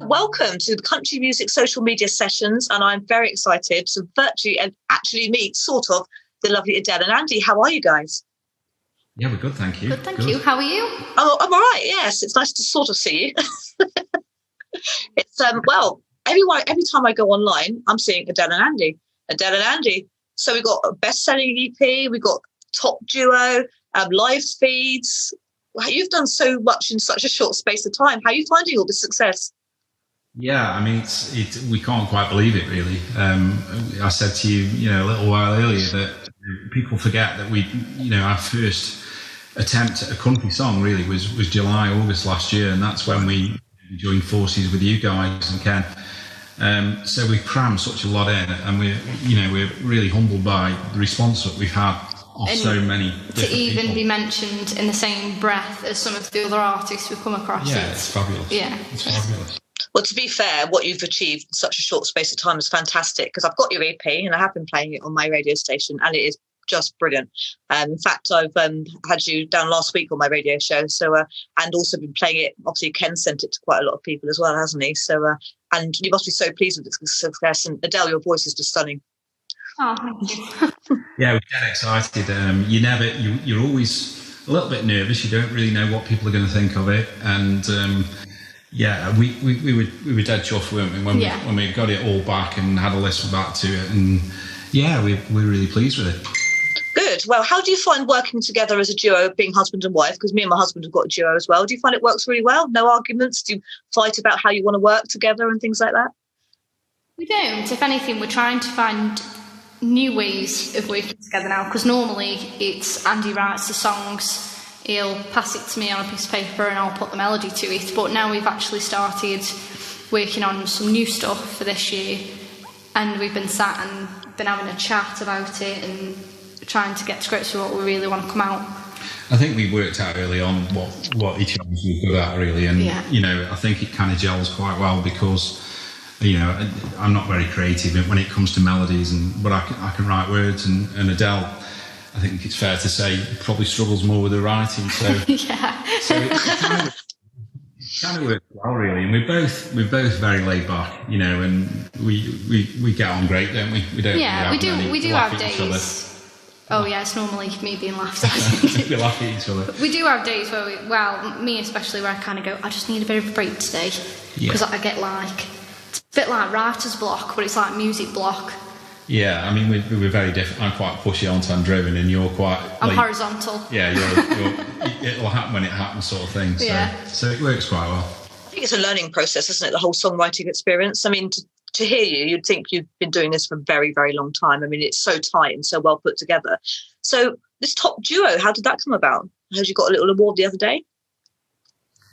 welcome to the Country Music Social Media Sessions, and I'm very excited to virtually and actually meet, sort of, the lovely Adele and Andy. How are you guys? Yeah, we're good, thank you. Good, thank you. How are you? Oh, I'm all right, yes. It's nice to sort of see you. It's, well, every time I go online, I'm seeing Adele and Andy. Adele and Andy. So we've got a best-selling EP, we've got top duo, live feeds. You've done so much in such a short space of time. How are you finding all this success? Yeah, I mean, we can't quite believe it, really. I said to you, a little while earlier that people forget that our first attempt at a country song really was July, August last year, and that's when we joined forces with you guys and Ken. So we've crammed such a lot in, and we're really humbled by the response that we've had. And so many to even people be mentioned in the same breath as some of the other artists we've come across. Yeah, it's fabulous. Yeah, it's fabulous. Well, to be fair, what you've achieved in such a short space of time is fantastic, because I've got your EP and I have been playing it on my radio station, and it is just brilliant. In fact, I've had you down last week on my radio show, so and also been playing it. Obviously, Ken sent it to quite a lot of people as well, hasn't he? So, and you must be so pleased with its success. And Adele, your voice is just stunning. Oh, thank you. Yeah, we get excited. You're always a little bit nervous. You don't really know what people are going to think of it, and we were dead chuffed, weren't we, when we got it all back and had a listen back to it, and we're really pleased with it. Good. Well, how do you find working together as a duo, being husband and wife? Because me and my husband have got a duo as well. Do you find it works really well? No arguments? Do you fight about how you want to work together and things like that? We don't. If anything, we're trying to find new ways of working together now, because normally it's Andy writes the songs, he'll pass it to me on a piece of paper and I'll put the melody to it, but now we've actually started working on some new stuff for this year, and we've been sat and been having a chat about it and trying to get to grips with what we really want to come out. I think we worked out early on what each of us was good at, really, and I think it kind of gels quite well, because I'm not very creative when it comes to melodies, but I can write words, and Adele, I think it's fair to say, probably struggles more with the writing. So so it kind of works well, really. And we're both very laid back, and we get on great, don't we? We don't. Yeah, we do have days. Oh yeah, it's normally me being laughed at. We laugh at each other. We do have days where me especially, where I kind of go, I just need a bit of a break today, because I get it's a bit like writer's block, but it's like music block. Yeah, I mean, we're very different. I'm quite pushy on time driven, and you're quite... I'm horizontal. Yeah, it'll happen when it happens, sort of thing. So it works quite well. I think it's a learning process, isn't it, the whole songwriting experience? I mean, to hear you'd think you've been doing this for a very, very long time. I mean, it's so tight and so well put together. So this top duo, how did that come about? Has you got a little award the other day?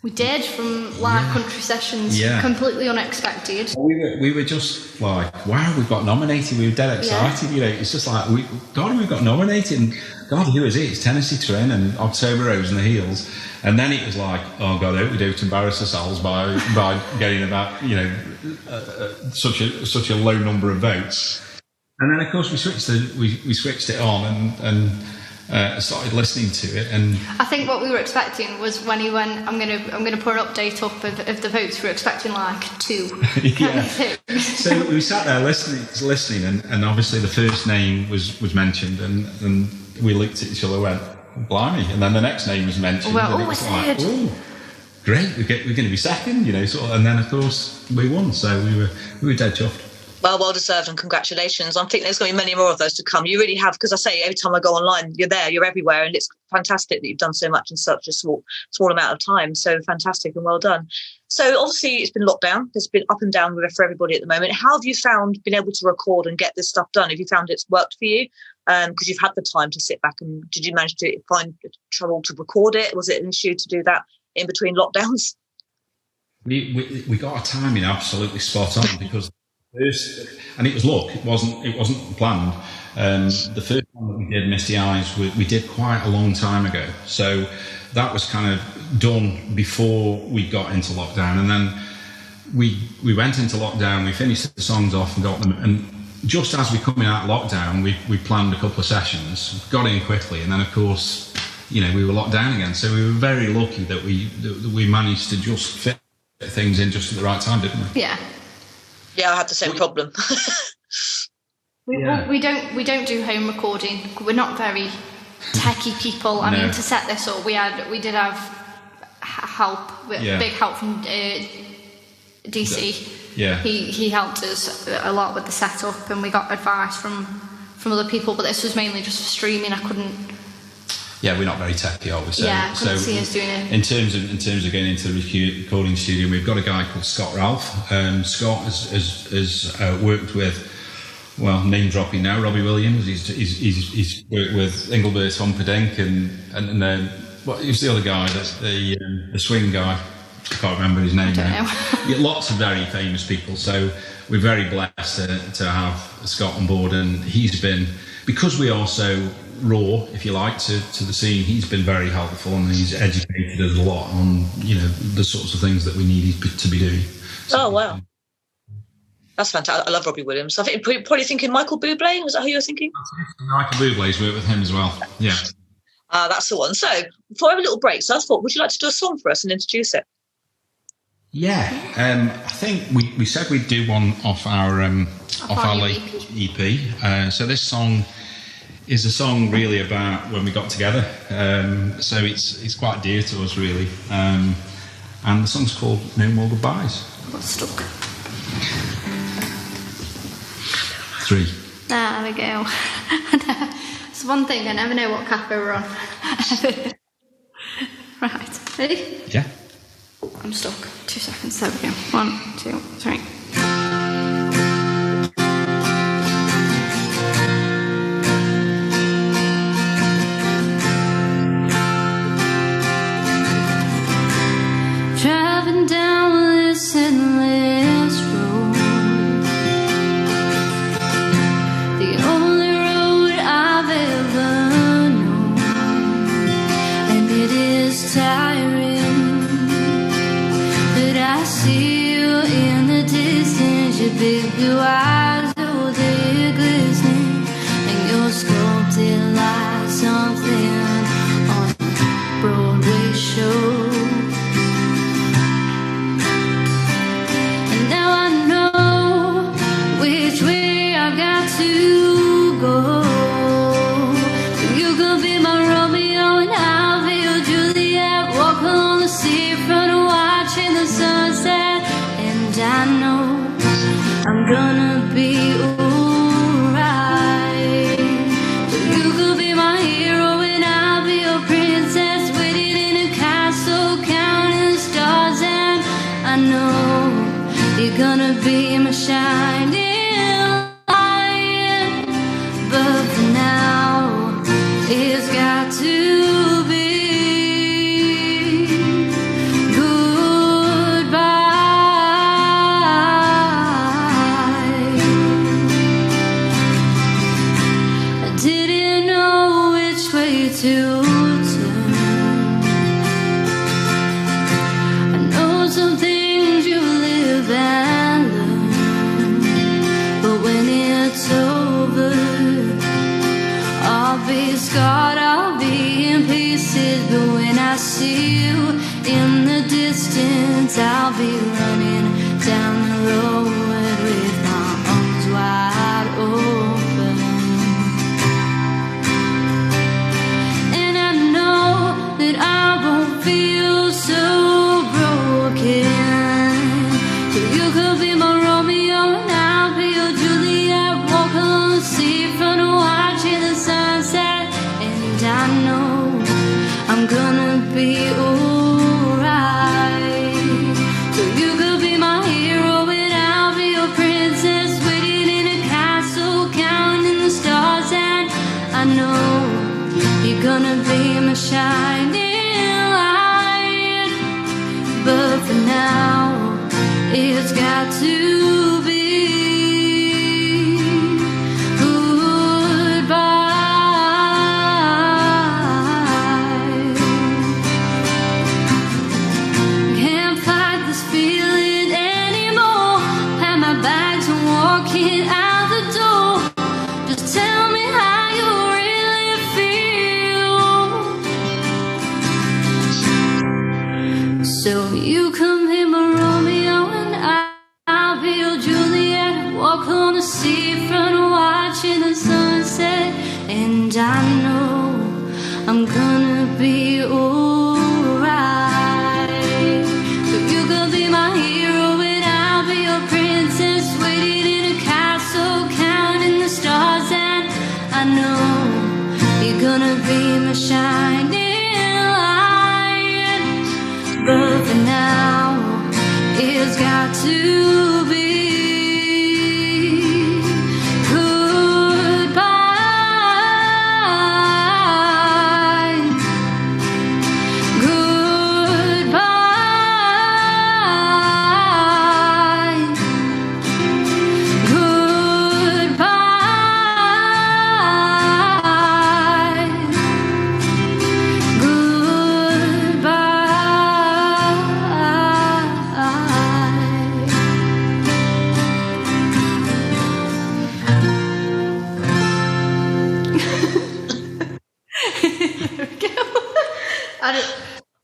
We did, from live country sessions, completely unexpected. We were just like, wow, we got nominated. We were dead excited. It's just like, we got nominated. And God, who is it? It's Tennessee Trin and October Rose and the Heels. And then it was like, oh God, I hope we don't embarrass ourselves by getting about such a low number of votes. And then of course we switched it on and started listening to it, and I think what we were expecting was when he went, I'm gonna put an update up of the votes. We were expecting like 2. So we sat there listening, and obviously the first name was mentioned, and we looked at each other, went, blimey, and then the next name was mentioned. Well, and it was like, oh, great, we're going to be second, sort of, and then of course we won, so we were dead chuffed. Well deserved, and congratulations. I think there's going to be many more of those to come. You really have, because I say every time I go online, you're there, you're everywhere, and it's fantastic that you've done so much in such a small amount of time. So fantastic and well done. So obviously it's been lockdown. There's been up and down with it for everybody at the moment. How have you found being able to record and get this stuff done? Have you found it's worked for you? Because you've had the time to sit back, and did you manage to find trouble to record it? Was it an issue to do that in between lockdowns? We got our timing absolutely spot on, because and it was luck. It wasn't planned. The first one that we did, Misty Eyes, we did quite a long time ago. So that was kind of done before we got into lockdown. And then we went into lockdown, we finished the songs off and got them. And just as we coming out of lockdown, we planned a couple of sessions, got in quickly. And then, of course, we were locked down again. So we were very lucky that we managed to just fit things in just at the right time, didn't we? Yeah. Yeah, I had the same problem. We don't do home recording. We're not very techie people. I mean, to set this up, we did have help, big help from DC. Yeah. He helped us a lot with the setup, and we got advice from other people. But this was mainly just for streaming. I couldn't. Yeah, we're not very techy, are we? So, yeah, I couldn't see us doing it. In terms of getting into the recording studio, we've got a guy called Scott Ralph. Scott has worked with, well, name dropping now, Robbie Williams. He's worked with Engelbert Humperdinck and then what was the other guy? That's the swing guy. I can't remember his name now. Yeah, lots of very famous people. So we're very blessed to have Scott on board, and he's been, because we are so raw, if you like, to the scene, he's been very helpful, and he's educated us a lot on, you know, the sorts of things that we need to be doing. So, oh wow, that's fantastic! I love Robbie Williams. I think you're probably thinking Michael Bublé. Was that who you're thinking? Michael Bublé's worked with him as well. Yeah. That's the one. So before I have a little break, so I thought, would you like to do a song for us and introduce it? Yeah, I think we said we'd do one off our late EP. So this song is a song really about when we got together. So it's quite dear to us, really. And the song's called No More Goodbyes. I got stuck. 3. There we go. It's one thing, I never know what capo we're on. Right, ready? Yeah. I'm stuck. 2 seconds. There we go. 1, 2, 3. Driving down this endless road, the only road I've ever known, and it is tiring. I see you in the distance, your big blue eyes, oh, they're glistening, and you're sculpted like something on a Broadway show. And now I know which way I've got to go. You could be my Romeo and I'll be your Juliet, walk along the seafront and watching the sunset. And I know I'm gonna be alright. So you could be my hero and I'll be your princess, waiting in a castle, counting the stars. And I know you're gonna be my shining light. But for now, it's got to be to turn. I know some things you live and learn, but when it's over, I'll be scarred, I'll be in pieces. But when I see you in the distance, I'll be running down the road with my arms wide open. That I won't feel so broken. So you could be my Romeo and I'll be your Juliet, walk on the seafront and watching the sunset. And I know I'm gonna be alright. So you could be my hero and I'll be your princess, waiting in a castle, counting the stars. And I know you're gonna be my shining light. But for now, it's got to be goodbye. Can't fight this feeling anymore. Pack my bags and walking out the door. Just tell me how you really feel. So you come in my room.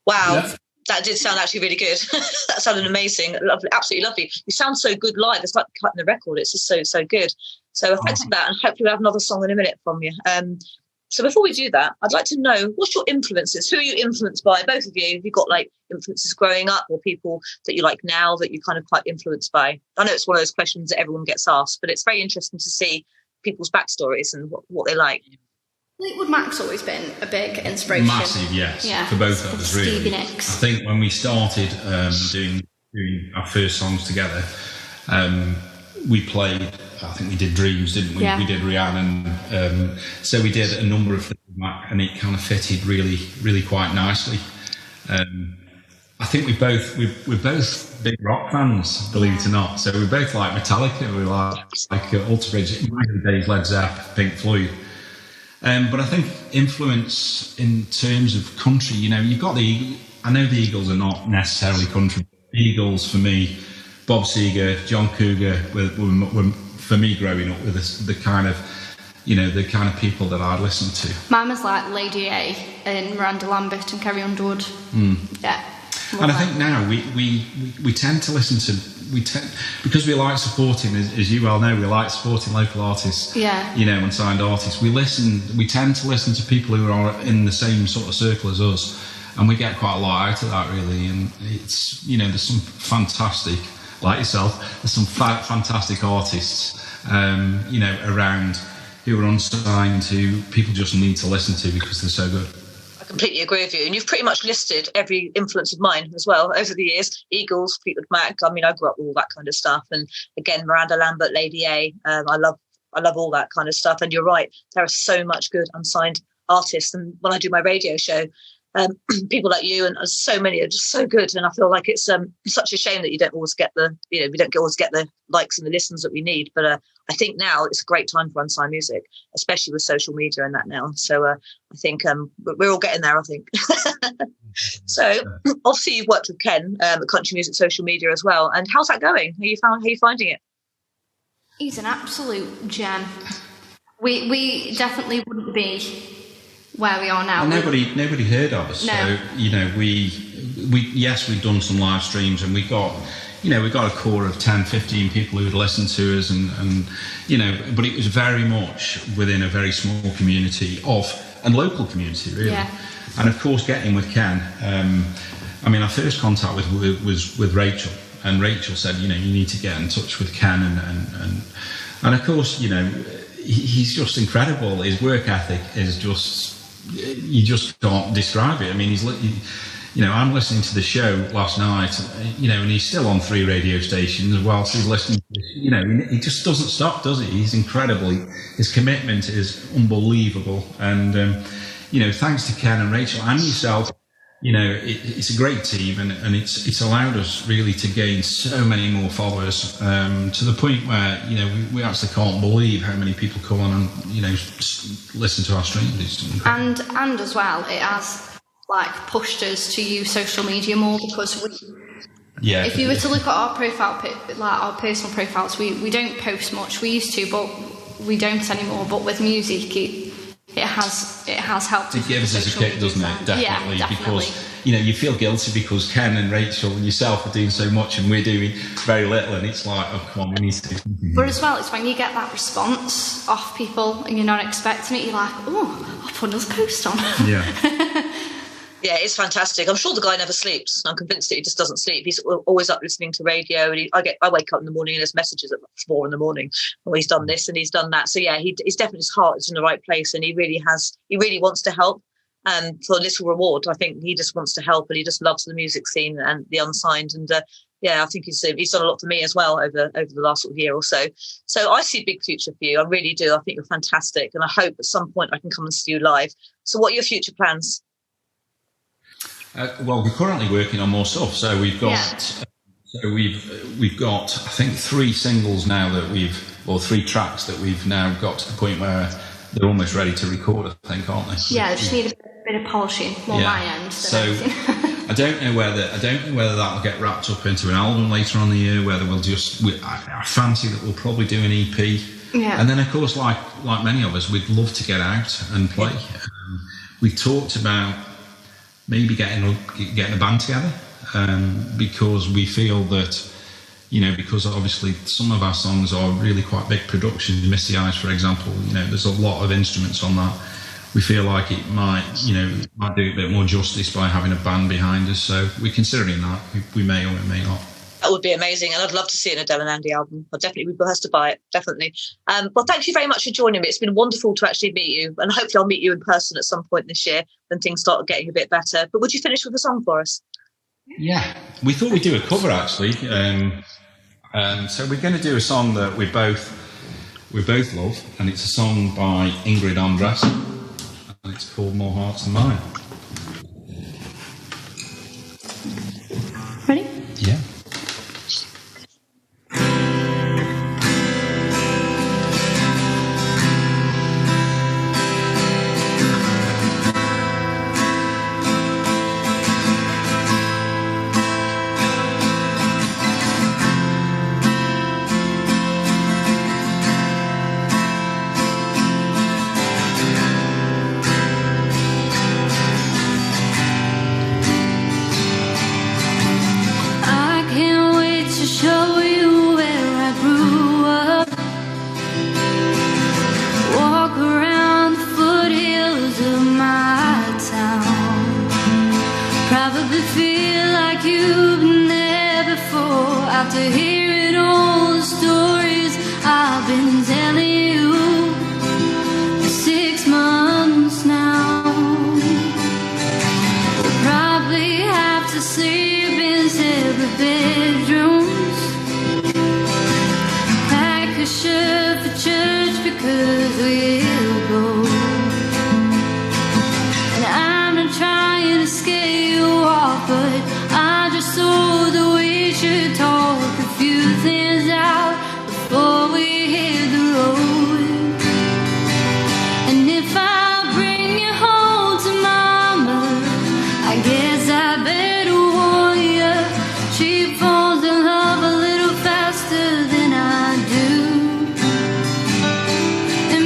Wow. Yeah. That did sound actually really good. That sounded amazing. Lovely, absolutely lovely. You sound so good live. It's like cutting the record. It's just so good. So thanks for that. And hopefully we'll have another song in a minute from you. So before we do that, I'd like to know, what's your influences? Who are you influenced by? Both of you. Have you got like influences growing up, or people that you like now that you're kind of quite influenced by? I know it's one of those questions that everyone gets asked, but it's very interesting to see people's backstories and what they like. Fleetwood Mac's always been a big inspiration. Massive, yes, for both of us, really. Stevie Nicks. I think when we started doing our first songs together, we played, I think we did Dreams, didn't we? Yeah. We did Rhiannon. So we did a number of things, and it kind of fitted really, really quite nicely. I think we're both big rock fans, believe it or not. So we both like Metallica, we like Alter Bridge, in my days, Led Zeppelin, Pink Floyd. But I think influence in terms of country, you've got I know the Eagles are not necessarily country. The Eagles, for me, Bob Seger, John Cougar, were for me growing up with the kind of, the kind of people that I'd listen to. Mine was like Lady A and Miranda Lambert and Carrie Underwood. Yeah. And I think now we tend to listen to, because we like supporting, as you well know, we like supporting local artists, unsigned artists. We tend to listen to people who are in the same sort of circle as us, and we get quite a lot out of that, really. And it's, there's some fantastic, like yourself, there's some fantastic artists, around who are unsigned, who people just need to listen to because they're so good. Completely agree with you, and you've pretty much listed every influence of mine as well over the years. Eagles, Fleetwood Mac. I mean, I grew up with all that kind of stuff, and again, Miranda Lambert, Lady A. I love all that kind of stuff. And you're right, there are so much good unsigned artists. And when I do my radio show, people like you and so many are just so good. And I feel like it's such a shame that you don't always get the likes and the listens that we need. But I think now it's a great time for unsigned music, especially with social media and that now. So I think we're all getting there, I think. So obviously you've worked with Ken at Country Music Social Media as well. And how's that going? How are you finding it? He's an absolute gem. We definitely wouldn't be where we are now. Well, nobody heard of us. No. So we've done some live streams, and we got a core of 10, 15 people who would listen to us, and but it was very much within a very small community and local community, really. Yeah. And of course, getting with Ken, our first contact was with Rachel, and Rachel said, you need to get in touch with Ken, and of course, he's just incredible. His work ethic is just, you just can't describe it. I mean, I'm listening to the show last night, and he's still on 3 radio stations whilst he's listening to this, he just doesn't stop, does he? He's incredible. His commitment is unbelievable. And, thanks to Ken and Rachel and yourself, it's a great team, and it's allowed us really to gain so many more followers, to the point where, we actually can't believe how many people come on and, listen to our streams. And as well, it has pushed us to use social media more, because if you were to look at our profile, our personal profiles, we don't post much. We used to, but we don't anymore. But with music, it has helped. It gives us a kick, doesn't it? Definitely, because you feel guilty because Ken and Rachel and yourself are doing so much and we're doing very little, and it's like, oh, come on, we need to do something. But as well, it's when you get that response off people and you're not expecting it, you're like, oh, I'll put another post on. Yeah. Yeah, it's fantastic. I'm sure the guy never sleeps. I'm convinced that he just doesn't sleep. He's always up listening to radio, and I wake up in the morning and there's messages at 4 in the morning. Oh, he's done this and he's done that. So yeah, he's definitely, his heart is in the right place, and he really wants to help. And for a little reward, I think he just wants to help, and he just loves the music scene and the unsigned. And I think he's done a lot for me as well over the last sort of year or so. So I see a big future for you. I really do. I think you're fantastic, and I hope at some point I can come and see you live. So what are your future plans? Well, we're currently working on more stuff. So we've got, I think 3 singles now or 3 tracks that we've now got to the point where they're almost ready to record, I think, aren't they? Yeah, they just need a bit of polishing on my end. So I don't know whether that'll get wrapped up into an album later on in the year, whether I fancy that we'll probably do an EP. Yeah. And then, of course, like many of us, we'd love to get out and play. We talked about maybe getting a band together, because we feel that, because obviously some of our songs are really quite big productions. Misty Eyes, for example, there's a lot of instruments on that. We feel like it might do a bit more justice by having a band behind us. So we're considering that. We may or we may not. That would be amazing, and I'd love to see an Adele and Andy album. I'll definitely be blessed to buy it, definitely. Well, thank you very much for joining me. It's been wonderful to actually meet you, and hopefully I'll meet you in person at some point this year when things start getting a bit better. But would you finish with a song for us? Yeah, we thought we'd do a cover, actually. So we're going to do a song that we both love, and it's a song by Ingrid Andress, and it's called More Hearts Than Mine. Ready? Yeah. After hearing all the stories I've been telling you for 6 months now, we'll probably have to sleep in separate bedrooms, pack a shirt for church because we'll go. And I'm not trying to scare you off, but I just saw that we should talk a few things out before we hit the road. And if I bring you home to mama, I guess I better warn you, she falls in love a little faster than I do. And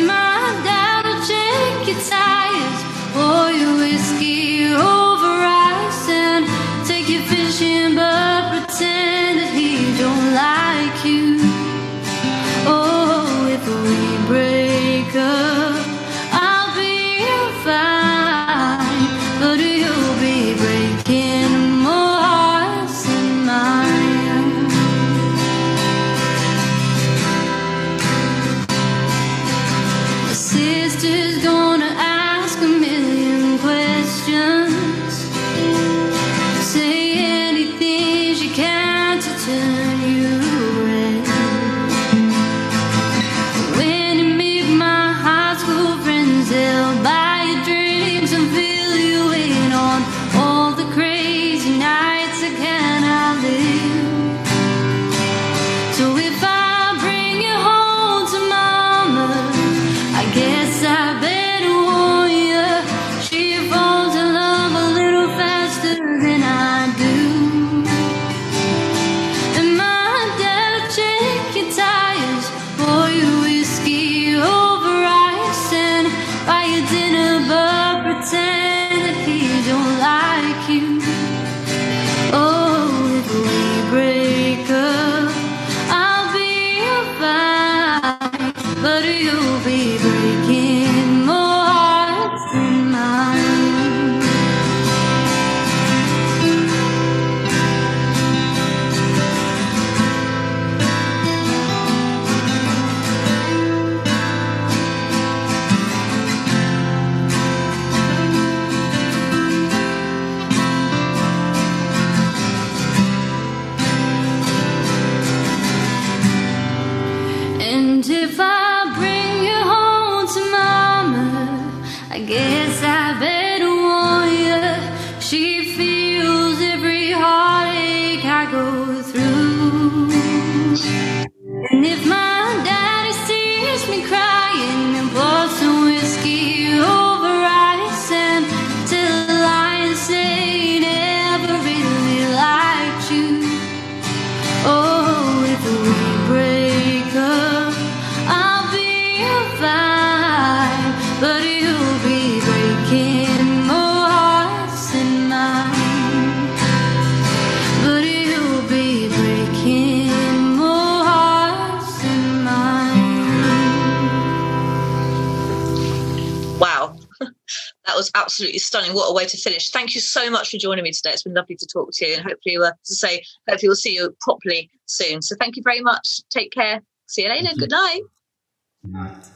That was absolutely stunning. What a way to finish. Thank you so much for joining me today. It's been lovely to talk to you, and hopefully, hopefully we'll see you properly soon. So thank you very much. Take care. See you later. Good night. Good night.